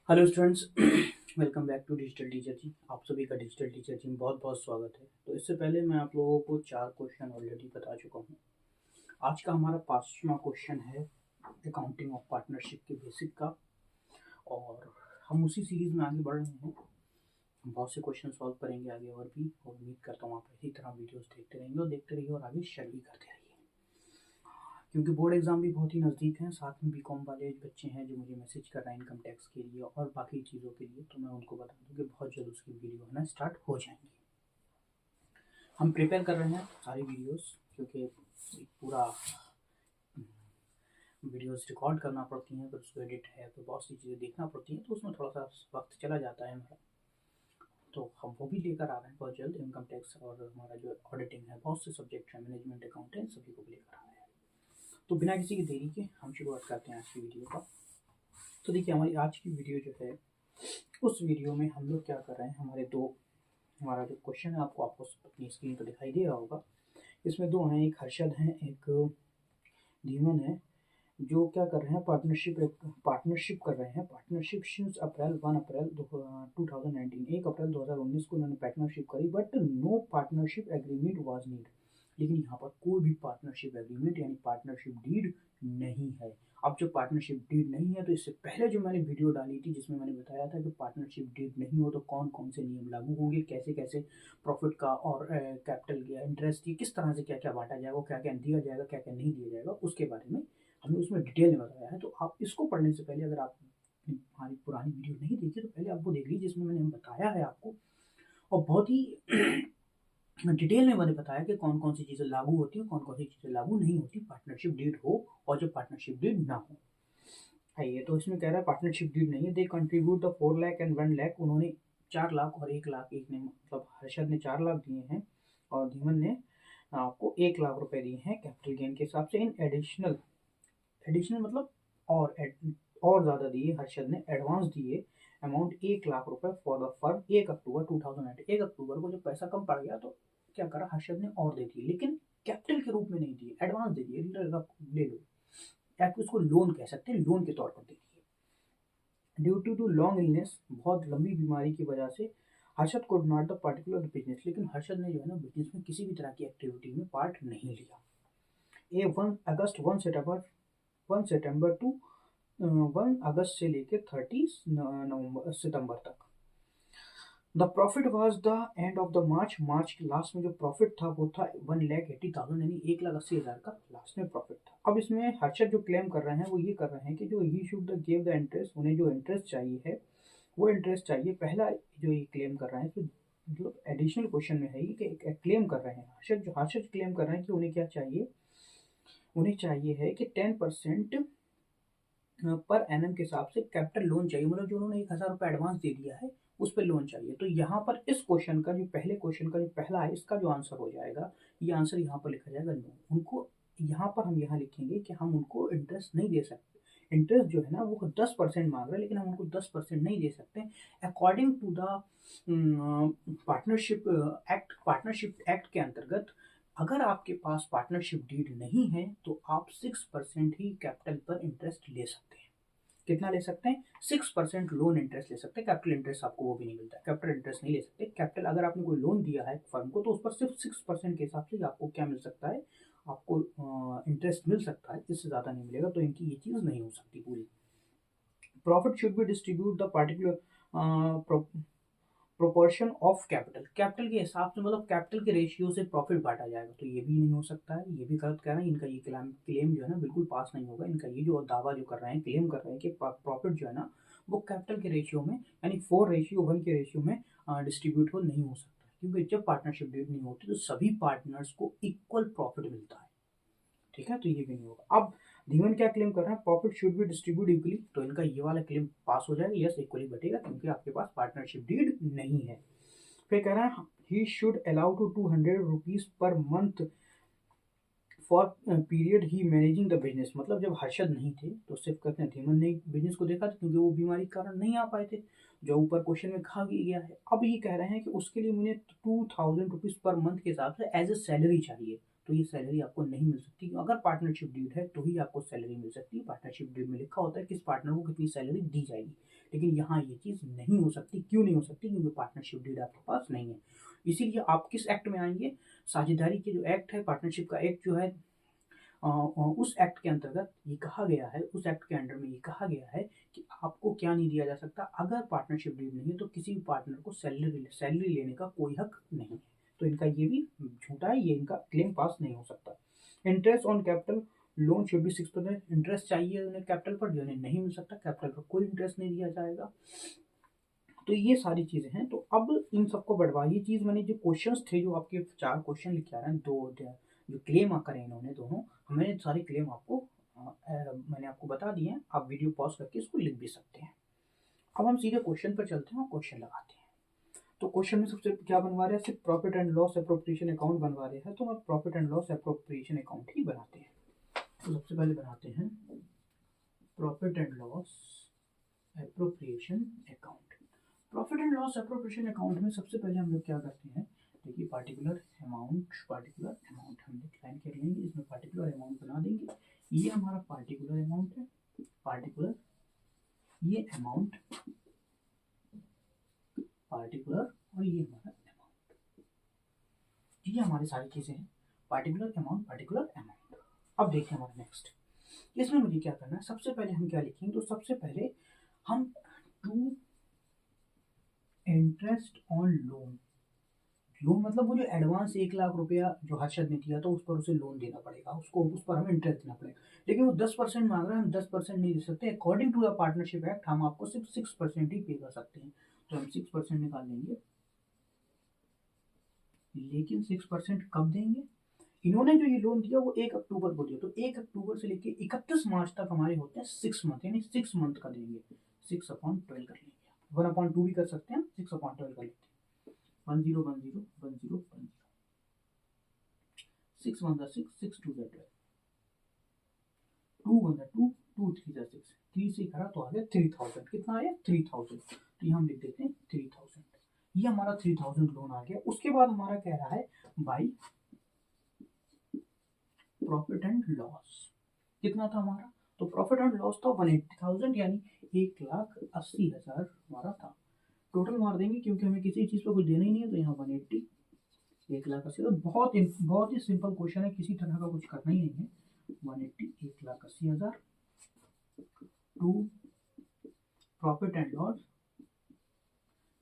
Hello students. Welcome back to digital teacher ji. आप सभी का डिजिटल टीचर जी में बहुत बहुत स्वागत है। तो इससे पहले मैं आप लोगों को 4 क्वेश्चन ऑलरेडी बता चुका हूँ। आज का हमारा 5वां क्वेश्चन है अकाउंटिंग ऑफ पार्टनरशिप के बेसिक का, और हम उसी सीरीज में आगे बढ़ रहे हैं। हम बहुत से क्वेश्चन सॉल्व करेंगे आगे और भी, और उम्मीद करता हूँ आप इसी तरह वीडियोस देखते रहिए और आगे शेयर भी करते रहिए, क्योंकि बोर्ड एग्जाम भी बहुत ही नज़दीक हैं। साथ में बीकॉम वाले बच्चे हैं जो मुझे मैसेज कर रहे हैं इनकम टैक्स के लिए और बाकी चीज़ों के लिए, तो मैं उनको बता दूं कि बहुत जल्द उसकी वीडियो आना स्टार्ट हो जाएंगी। हम प्रिपेयर कर रहे हैं सारी वीडियोस, क्योंकि पूरा वीडियोस रिकॉर्ड करना पड़ती हैं, फिर उसको एडिट है, फिर बहुत सी चीज़ें देखना पड़ती हैं, तो उसमें थोड़ा सा वक्त चला जाता है हमारा। तो हम वो भी लेकर आ रहे हैं बहुत जल्द। इनकम टैक्स और हमारा जो ऑडिटिंग है, बहुत से सब्जेक्ट हैं, मैनेजमेंट अकाउंटेंट, सभी को भी लेकर आ रहे हैं। तो बिना किसी की देरी के हम शुरुआत करते हैं आज की वीडियो का। तो देखिए, हमारी आज की वीडियो जो है, उस वीडियो में हम लोग क्या कर रहे हैं, हमारा जो क्वेश्चन है आपको अपनी स्क्रीन पर दिखाई दे रहा होगा। इसमें दो हैं, एक हर्षद है, एक धीमन है, जो क्या कर रहे हैं, पार्टनरशिप कर रहे हैं। Partnership since April 1 April 2019, 1 April 2019 को उन्होंने पार्टनरशिप करी, but no partnership agreement was need. लेकिन यहाँ पर कोई भी पार्टनरशिप एग्रीमेंट यानी पार्टनरशिप डीड नहीं है। अब जब पार्टनरशिप डीड नहीं है, तो इससे पहले जो मैंने वीडियो डाली थी जिसमें मैंने बताया था कि पार्टनरशिप डीड नहीं हो तो कौन कौन से नियम लागू होंगे, कैसे कैसे प्रॉफिट का और कैपिटल या इंटरेस्ट की किस तरह से क्या क्या बांटा जाएगा, क्या क्या दिया जाएगा, क्या क्या नहीं दिया जाएगा, उसके बारे में हमने उसमें डिटेल में बताया है। तो आप इसको पढ़ने से पहले, अगर आप हमारी पुरानी वीडियो नहीं देखी, तो पहले आप वो देख लीजिए, जिसमें मैंने बताया है आपको, और बहुत ही डिटेल में मैंने बताया कि कौन कौन सी चीज़ें लागू होती हैं, कौन कौन सी चीज़ें लागू नहीं होती पार्टनरशिप डीड हो और जब पार्टनरशिप डीड ना हो। है ये, तो इसमें कह रहा है पार्टनरशिप डीड नहीं है। They contribute the 4 lakh and 1 lakh. उन्होंने 4 लाख और 1 लाख, एक ने मतलब हर्षद ने 4 लाख दिए हैं और धीमन ने आपको 1 लाख रुपए दिए हैं कैपिटल गेन के हिसाब से। इन एडिशनल, एडिशनल मतलब और ज़्यादा दिए, हर्षद ने एडवांस दिए अमाउंट 1 लाख रुपए फॉर द फर्म 1 अक्टूबर 2019। 1 अक्टूबर को जब पैसा कम पड़ गया तो क्या करा हर्षद ने, और दे दिए, लेकिन कैपिटल के रूप में नहीं दिए, एडवांस दे दिए, ले लो, या उसको लोन कह सकते हैं, लोन के तौर पर दे दिए। ड्यू टू लॉन्ग इलनेस, बहुत लंबी बीमारी की वजह से Harshad could not the particular business, लेकिन हर्षद ने जो है ना बिजनेस में किसी भी तरह की एक्टिविटी में पार्ट नहीं लिया। 1 सितंबर टू 1 अगस्त से लेकर 30 सितंबर तक। The profit was the end of the March के लास्ट में जो प्रॉफिट था वो था 1,80,000, यानी 1,80,000 का लास्ट में प्रॉफिट था। अब इसमें हर्षद जो क्लेम कर रहे हैं वो ये कर रहे हैं कि जो he should give the interest, उन्हें जो इंटरेस्ट चाहिए है वो इंटरेस्ट चाहिए। पहला जो ये क्लेम कर रहे हैं, तो मतलब एडिशनल क्वेश्चन में है ये कि क्लेम कर रहे हैं हर्षद क्लेम कर रहे हैं कि उन्हें क्या चाहिए, उन्हें चाहिए है कि 10% पर एनम के हिसाब से कैपिटल लोन चाहिए। मतलब जो उन्होंने 1,000 रुपये एडवांस दे दिया है उस पर लोन चाहिए। तो यहाँ पर इस क्वेश्चन का जो पहले क्वेश्चन का जो पहला है, इसका जो आंसर हो जाएगा, ये आंसर यहाँ पर लिखा जाएगा नो। उनको यहाँ पर हम यहाँ लिखेंगे कि हम उनको इंटरेस्ट नहीं दे सकते। इंटरेस्ट जो है ना वो 10% मांग रहे हैं, लेकिन हम उनको 10% नहीं दे सकते। According to the partnership act के अंतर्गत, अगर आपके पास पार्टनरशिप डीड नहीं है तो आप 6% ही कैपिटल पर इंटरेस्ट ले सकते हैं। कितना ले सकते हैं? 6% लोन इंटरेस्ट ले सकते हैं। कैपिटल इंटरेस्ट आपको वो भी नहीं मिलता है, कैपिटल इंटरेस्ट नहीं ले सकते। कैपिटल अगर आपने कोई लोन दिया है फर्म को, तो उस पर सिर्फ 6% के हिसाब से आपको क्या मिल सकता है, आपको इंटरेस्ट मिल सकता है, इससे ज़्यादा नहीं मिलेगा। तो इनकी ये चीज़ नहीं हो सकती पूरी। Profit should be distribute the particular proportion of capital, capital के हिसाब से, मतलब कैपिटल के रेशियो से प्रॉफिट बांटा जाएगा, तो ये भी नहीं हो सकता है, ये भी गलत कह रहे हैं। इनका ये क्लेम जो है ना बिल्कुल पास नहीं होगा। इनका ये जो दावा जो कर रहे हैं, क्लेम कर रहे हैं कि प्रॉफिट जो है ना वो कैपिटल के रेशियो में, यानी 4:1 के रेशियो में डिस्ट्रीब्यूट हो नहीं हो सकता, क्योंकि जब पार्टनरशिप डीड नहीं होती तो सभी पार्टनर्स को इक्वल प्रॉफिट मिलता है। ठीक है, तो ये भी नहीं होगा। अब धीमन क्या क्लेम कर रहे हैं, profit should be distribute equally, तो इनका ये वाला क्लेम पास हो जाएगा, यस इक्वली बटेगा, क्योंकि आपके पास पार्टनरशिप डीड नहीं है। फिर कह रहा है he should allow to 200 rupees per month for period he managing the business. मतलब जब हर्षद नहीं थे तो सिर्फ कहते हैं धीमन ने बिजनेस को देखा था, क्योंकि वो बीमारी के कारण नहीं आ पाए थे, जो ऊपर क्वेश्चन में कहा गया है। अब ये कह रहे हैं कि उसके लिए मुझे 2,000 रुपीज पर मंथ के हिसाब से एज ए सैलरी चाहिए। तो ये सैलरी आपको नहीं मिल सकती, अगर पार्टनरशिप डीड है तो ही आपको सैलरी मिल सकती है। पार्टनरशिप डीड में लिखा होता है किस पार्टनर को कितनी सैलरी दी जाएगी, लेकिन यहाँ ये चीज़ नहीं हो सकती। क्यों नहीं हो सकती? क्योंकि पार्टनरशिप डीड आपके पास नहीं है। इसीलिए आप किस एक्ट में आएंगे? साझेदारी के जो एक्ट है, पार्टनरशिप का एक्ट जो है, उस एक्ट के अंतर्गत ये कहा गया है, उस एक्ट के अंडर में ये कहा गया है कि आपको क्या नहीं दिया जा सकता, अगर पार्टनरशिप डीड नहीं है तो किसी भी पार्टनर को सैलरी लेने का कोई हक नहीं है। तो इनका ये भी झूठा है, ये इनका क्लेम पास नहीं हो सकता। Interest on capital loan should be 6%। Interest चाहिए उन्हें कैपिटल पर, जो उन्हें नहीं मिल सकता, कैपिटल पर कोई इंटरेस्ट नहीं दिया जाएगा। तो ये सारी चीजें हैं। तो अब इन सबको बढ़वा, ये चीज मैंने जो क्वेश्चंस थे, जो आपके 4 क्वेश्चन लिखे आ रहे हैं, दो जो क्लेम करें इन्होंने दोनों, हमने सारे क्लेम आपको मैंने आपको बता दिए हैं। आप वीडियो पॉज करके इसको लिख भी सकते हैं। अब हम सीधे क्वेश्चन पर चलते हैं और क्वेश्चन लगाते हैं। तो क्वेश्चन में सबसे क्या बनवा रहे हैं? सिर्फ profit and loss appropriation account बनवा रहे हैं। तो हम profit and loss appropriation account ही बनाते हैं। तो सबसे पहले बनाते हैं profit and loss appropriation account. Profit and loss appropriation account में सबसे पहले हम लोग क्या करते हैं? देखिए, पार्टिकुलर अमाउंट हम डिक्लाइन कर लेंगे, इसमें पार्टिकुलर अमाउंट बना देंगे। ये हमारा पार्टिकुलर अमाउंट है, पार्टिकुलर, ये अमाउंट पार्टिकुलर, और ये हमारा अमाउंट। ये हमारी सारी चीजें हैं, पार्टिकुलर अमाउंट, पार्टिकुलर अमाउंट। अब देखिए हमारा नेक्स्ट, इसमें मुझे क्या करना है? सबसे पहले हम क्या लिखेंगे? तो सबसे पहले हम to interest on loan. Loan मतलब वो जो एडवांस 1 लाख रुपया जो हर्षद ने दिया था, उस पर उसे लोन देना पड़ेगा, उसको उस पर हमें इंटरेस्ट देना पड़ेगा। लेकिन वो 10% मांग रहा है, हम 10% नहीं दे सकते। According to the partnership act हम आपको सिर्फ 6% ही पे कर सकते हैं। तो हम 6% निकाल लेंगे। लेकिन 6% कब देंगे? इन्होंने जो ये लोन दिया वो 1 अक्टूबर को दिया, तो 1 अक्टूबर से लेके 31 मार्च तक हमारे होते हैं 6 मंथ, यानी 6 मंथ का देंगे। 6/12 कर लेंगे, 1/2 भी कर सकते हैं, 6/12 कर लेते हैं। 10 10 10 10 10 6 1 6 6 2 12 2 1 2 2 3 6 3 से करा तो आ गया 3000। कितना आया? 3000। तो ये हम लिख देते हैं 3000। ये हमारा 3000 लोन आ गया। उसके बाद हमारा कह रहा है बाई प्रॉफिट एंड लॉस। कितना था हमारा? तो प्रॉफिट एंड लॉस था 180,000, यानी 1,80,000 हमारा था। टोटल मार देंगे क्योंकि हमें किसी चीज पर कुछ देना ही नहीं है, तो यहाँ 180, 1,80,000। तो बहुत ही सिंपल क्वेश्चन है, किसी तरह का कुछ करना ही नहीं है। 180, 1,80,000 to profit and loss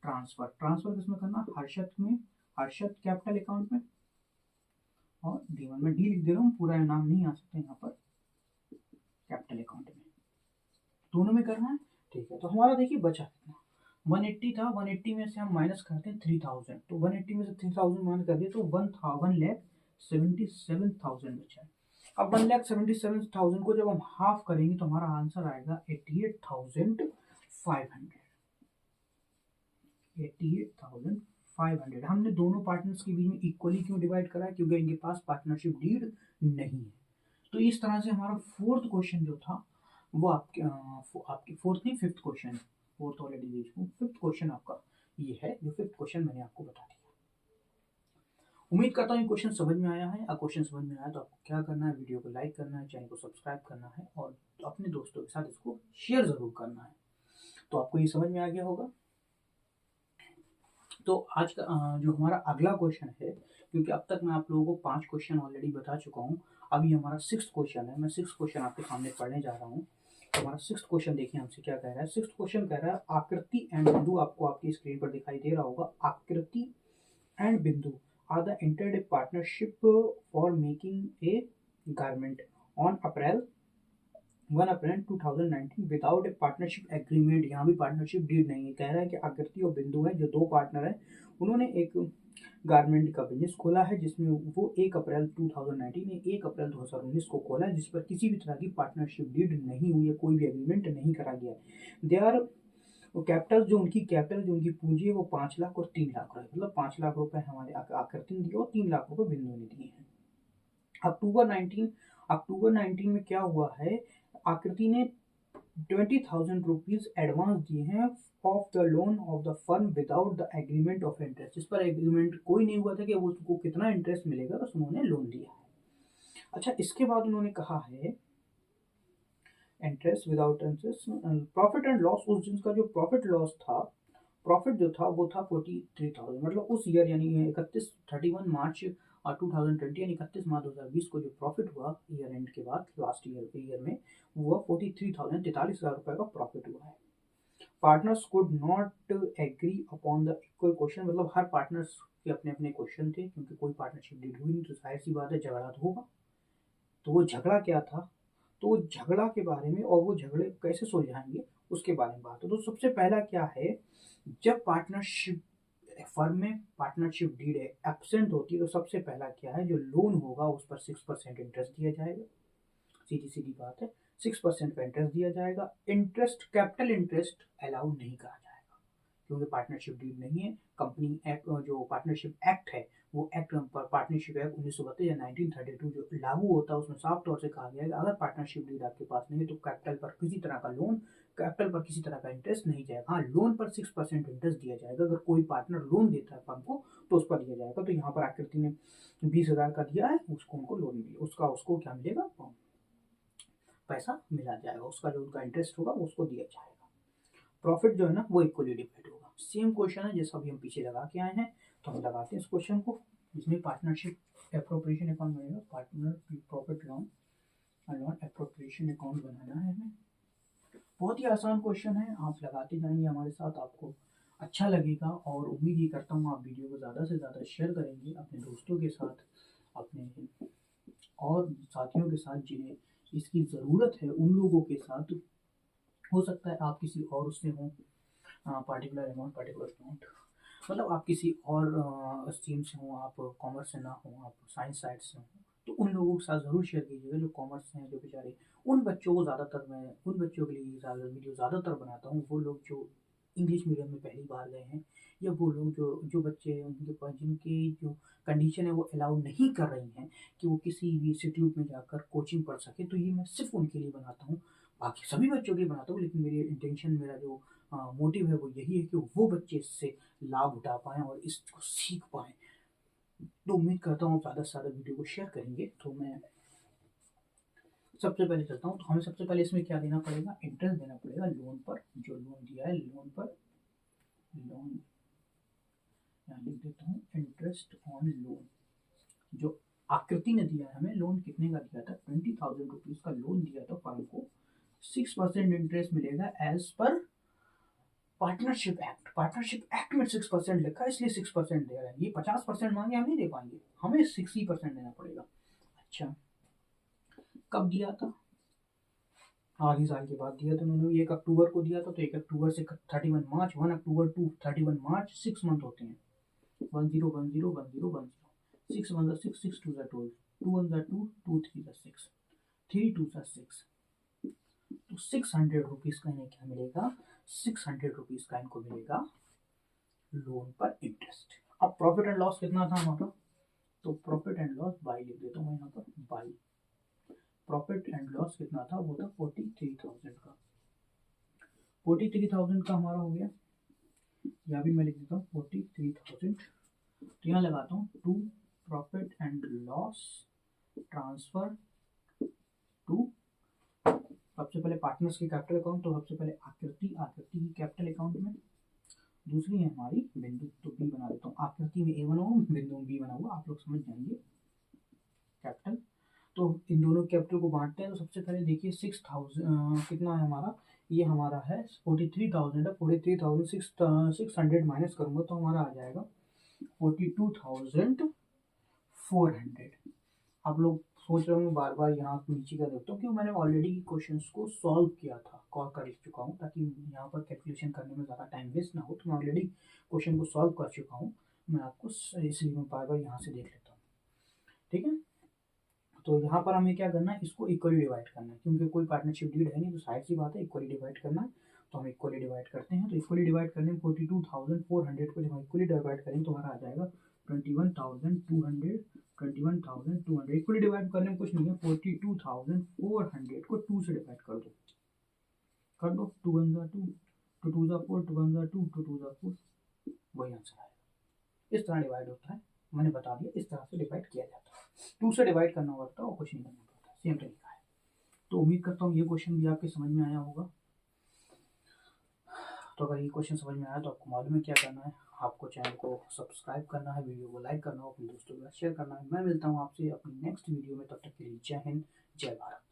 transfer. Transfer किसमें करना? हर्षद में, हर्षद कैपिटल अकाउंट में, और D1 में डी लिख दे रहा हूँ, पूरा नाम नहीं आ सकता यहाँ पर, कैपिटल अकाउंट में, दोनों में करना है। ठीक है, तो हमारा देखिए बचा कितना? 180 था, 180 में से हम माइनस करते हैं 3000, तो 180 में से 3000 माइनस कर दिए तो 1,77,000 बचा है। अब 1,77,000 को जब हम हाफ करेंगे तो हमारा आंसर आएगा 88,500। 88,500। हमने दोनों पार्टनर्स के बीच में इक्वली क्यों डिवाइड करा है? क्योंकि इनके पास पार्टनरशिप डीड नहीं है। तो इस तरह से हमारा फोर्थ क्वेश्चन जो था वो आपके फोर्थ नहीं, फिफ्थ क्वेश्चन, फोर्थ ऑलरेडी दे चुका हूँ, फिफ्थ क्वेश्चन आपका ये है। जो फिफ्थ क्वेश्चन मैंने आपको बता दिया। उम्मीद करता हूँ क्वेश्चन समझ में आया है। अगर क्वेश्चन समझ में आया तो आपको क्या करना है? वीडियो को लाइक करना है, चैनल को सब्सक्राइब करना है, और अपने दोस्तों के साथ इसको शेयर जरूर करना है। तो आपको ये समझ में आ गया होगा। तो आज का जो हमारा अगला क्वेश्चन है, क्योंकि अब तक मैं आप लोगों को 5 क्वेश्चन ऑलरेडी बता चुका हूँ, अभी हमारा 6th क्वेश्चन है। मैं 6th क्वेश्चन आपके सामने पढ़ने जा रहा हूँ। तो हमारा 6th क्वेश्चन देखिए हमसे क्या कह रहा है। 6th क्वेश्चन कह रहा है आकृति एंड बिंदु, आपको आपकी स्क्रीन पर दिखाई दे रहा होगा। Aakriti and Bindu are the entered a partnership for making a garment on April 1 April 2019 without a partnership agreement. यहाँ भी पार्टनरशिप डीड नहीं है। कह रहा है कि आकृति और बिंदु है, जो 2 पार्टनर है, उन्होंने एक गारमेंट का बिजनेस खोला है, जिसमें वो 1 अप्रैल 2019 ने 1 अप्रैल 2019 को खोला है, जिस पर किसी भी तरह की पार्टनरशिप डीड नहीं हुई है, कोई भी एग्रीमेंट नहीं करा गया है। दे आर कैपिटल, जो उनकी पूंजी है वो 5 लाख और 3 लाख रुपए, मतलब 5 लाख रुपए हमारे आकृति ने दिए और 3 लाख रुपए बिंदु ने दिए हैं। अक्टूबर 19 में क्या हुआ है? आकृति ने 20,000 रुपीज एडवांस दिए हैं of the loan of the firm without the agreement of interest. इस पर एग्रीमेंट कोई नहीं हुआ था कि वो उसको कितना इंटरेस्ट मिलेगा, बस उन्होंने लोन दिया है। अच्छा, इसके बाद उन्होंने कहा है interest without interest. Profit and loss, उस दिन का जो प्रॉफिट लॉस था, प्रॉफिट जो था वो था 43,000, मतलब उस ईयर यानी 31 मार्च 2020 यानी 31 मार्च 2020 को जो प्रॉफिट हुआ ईयर एंड के बाद लास्ट ईयर में, वो 43,000 43,000 रुपये का प्रॉफिट हुआ है। Partners could not agree upon the equal question, मतलब हर पार्टनर्स के अपने अपने क्वेश्चन थे, क्योंकि कोई पार्टनरशिप डीड हुई नहीं तो जाहिर सी बात है झगड़ा तो होगा। तो वो झगड़ा क्या था, तो वो झगड़ा के बारे में और वो झगड़े कैसे सुलझाएंगे उसके बारे में बात है। तो सबसे पहला क्या है, जब पार्टनरशिप फर्म में पार्टनरशिप डीड है एब्सेंट होती है, तो सबसे पहला क्या है, जो लोन होगा उस पर 6% इंटरेस्ट दिया जाएगा। सीधी सीधी बात है, 6% का इंटरेस्ट दिया जाएगा। इंटरेस्ट, कैपिटल इंटरेस्ट अलाउ नहीं करा जाएगा, क्योंकि पार्टनरशिप डीड नहीं है। कंपनी एक्ट, जो पार्टनरशिप एक्ट है, वो एक्ट पार्टनरशिप एक्ट 1932 या 1932 जो लागू होता है, उसमें साफ तौर से कहा गया है कि अगर पार्टनरशिप डीड आपके पास नहीं है तो कैपिटल पर किसी तरह का लोन, कैपिटल पर किसी तरह का इंटरेस्ट नहीं जाएगा। हाँ, लोन पर 6% इंटरेस्ट दिया जाएगा। अगर कोई पार्टनर लोन देता है फर्म को तो उस पर दिया जाएगा। तो यहाँ पर आकृति ने 20,000 का दिया है, उसको उनको लोन मिले, उसको क्या मिलेगा, पैसा मिला जाएगा, उसका जो उनका इंटरेस्ट होगा वो उसको दिया जाएगा। प्रॉफिट जो है ना वो इक्वली डिवाइड होगा। सेम क्वेश्चन है जैसा अभी हम पीछे लगा के आए हैं, तो हम लगाते हैं इस क्वेश्चन को, जिसमें पार्टनरशिप एप्रोप्रिएशन अकाउंट बनेगा, पार्टनर प्रॉफिट लॉन एप्रोप्रिएशन अकाउंट बनाना है हमें। बहुत ही आसान क्वेश्चन है, आप लगाते जाएंगे हमारे साथ, आपको अच्छा लगेगा और उम्मीद ये करता हूँ आप वीडियो को ज़्यादा से ज़्यादा शेयर करेंगे अपने दोस्तों के साथ, अपने और साथियों के साथ जिन्हें इसकी ज़रूरत है, उन लोगों के साथ। हो सकता है आप किसी और उससे हो, पार्टिकुलर अमाउंट, मतलब आप किसी और स्ट्रीम से हो, आप कॉमर्स से ना हो, आप साइंस साइड से हो, तो उन लोगों के साथ ज़रूर शेयर कीजिएगा जो कॉमर्स से हैं, जो बेचारे, उन बच्चों को ज़्यादातर मैं उन बच्चों के लिए वीडियो ज़्यादातर बनाता हूँ, वो लोग जो इंग्लिश मीडियम में पहली बार गए हैं, या वो लोग जो जो बच्चे उनके पास जिनकी जो कंडीशन है वो अलाउ नहीं कर रही हैं कि वो किसी भी इंस्टीट्यूट में जाकर कोचिंग पढ़ सके, तो ये मैं सिर्फ उनके लिए बनाता हूँ। बाकी सभी बच्चों के लिए बनाता हूँ, लेकिन मेरी इंटेंशन, मेरा जो मोटिव है वो यही है कि वो बच्चे इससे लाभ उठा पाएँ और इसको सीख पाएँ। तो उम्मीद करता हूँ आप ज़्यादा से ज़्यादा वीडियो को शेयर करेंगे। तो मैं सबसे पहले चलता हूँ, तो हमें सबसे पहले इसमें क्या देना पड़ेगा, इंटरेस्ट देना पड़ेगा लोन पर, जो लोन दिया है लोन पर, लोन यहाँ लिख देता हूँ, इंटरेस्ट ऑन लोन। जो आकृति ने दिया है हमें, लोन कितने का दिया था, 20,000 रुपीज़ का लोन दिया था फर्म को, 6% इंटरेस्ट मिलेगा as per partnership act. Partnership act में 6% लिखा है, इसलिए 6% दे रहे हैं। ये 50% मांगे, हम नहीं दे पाएंगे, हमें 60% देना पड़ेगा। अच्छा, कब दिया था, आधी साल के बाद दिया था उन्होंने, 1 अक्टूबर को दिया था, तो 1 अक्टूबर से 31 मार्च, 1 अक्टूबर टू 31 मार्च, 6 मंथ होते हैं, 10 10 10 10 6 1 6 6 2 12 2 1 2 2 3 6 3 2 6, तो 600 रुपीज़ का इन्हें क्या मिलेगा, 600 रुपीज़ का इनको मिलेगा लोन पर इंटरेस्ट। अब प्रॉफिट एंड लॉस कितना था हमारा, तो प्रॉफिट एंड लॉस बाई लिख देता हूँ मैं यहाँ पर, बाई प्रॉफिट एंड लॉस कितना था, वो था 43,000 का, 43,000 का हमारा हो गया। यहाँ भी मैं लिख देता हूँ 43,000, तो यहाँ लगाता हूँ to profit and loss transfer to, सबसे पहले पार्टनर्स की कैपिटल अकाउंट, तो सबसे पहले आकृति की कैपिटल अकाउंट में, दूसरी है हमारी बिंदु, तो बी बना देता हूँ, आकृति में A1 हो, बिंदु में बी बना हुआ, आप लोग समझ जाएंगे कैपिटल। तो इन दोनों कैपिटल को बांटते हैं, तो सबसे पहले देखिए 6,000 कितना है हमारा, ये हमारा है 43,000 है, 43,600 माइनस करूँगा तो हमारा आ जाएगा 42,400। आप लोग सोच रहे होंगे बार बार यहाँ नीचे का देखता हूँ, क्योंकि मैंने ऑलरेडी क्वेश्चंस को सॉल्व किया था, कॉल कर चुका हूँ, ताकि यहाँ पर कैलकुलेशन करने में ज़्यादा टाइम वेस्ट ना हो, तो मैं ऑलरेडी क्वेश्चन को सॉल्व कर चुका हूँ, मैं आपको इसलिए मैं बार बार यहाँ से देख लेता हूँ, ठीक है। तो यहाँ पर हमें क्या करना है, इसको इक्वली डिवाइड करना है, क्योंकि कोई पार्टनरशिप डीड है नहीं, तो साइड सी बात है, इक्वली डिवाइड करना है, तो हम इक्वली डिवाइड करते हैं। तो इक्वली डिवाइड करने में 42,400 को जब हम इक्वली डिवाइड करेंगे तो हमारा आ जाएगा 21,200, 21,200। इक्वली डिवाइड करने में कुछ नहीं है, 42,400 को 2 से डिवाइड कर दो, 2 1 2, 2 2 4, 2 1 2, 2 2 4, वही आंसर आएगा। इस तरह डिवाइड होता है, मैंने बता दिया, इस तरह से डिवाइड किया जाता है, 2 से डिवाइड करना पड़ता है और कुछ नहीं करना पड़ता, सेम तरीका है। तो उम्मीद करता हूँ ये क्वेश्चन भी आपके समझ में आया होगा। तो अगर ये क्वेश्चन समझ में आया तो आपको मालूम है क्या करना है, आपको चैनल को सब्सक्राइब करना है, वीडियो को लाइक करना है, अपने दोस्तों के साथ शेयर करना है। मैं मिलता हूँ आपसे अपनी नेक्स्ट वीडियो में, तब तक के लिए जय हिंद, जय भारत।